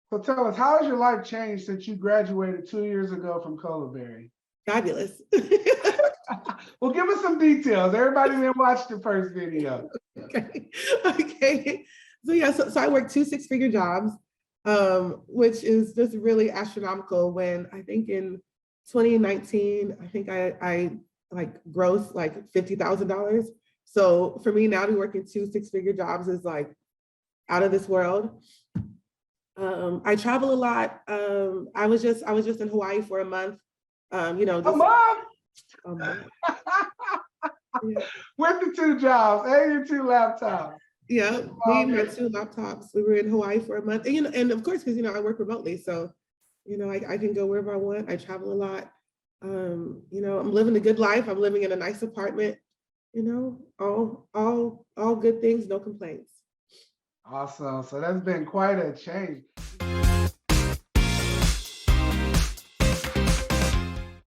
So tell us, how has your life changed since you graduated 2 years ago from Colaberry? Fabulous. Well, give us some details. Everybody didn't watch the first video. Okay. Okay. So yeah, so I work 2 6-figure jobs, which is just really astronomical. When I think in 2019, I think I like grossed like $50,000. So for me now to work in 2 6-figure jobs is like out of this world. I travel a lot. I was just in Hawaii for a month. You know, A just month a month. Yeah. with the 2 jobs and your 2 laptops. Yeah, me and my 2 laptops. We were in Hawaii for a month, and and of course, because I work remotely, so I can go wherever I want. I travel a lot. I'm living a good life. I'm living in a nice apartment. All good things, no complaints. Awesome. So that's been quite a change.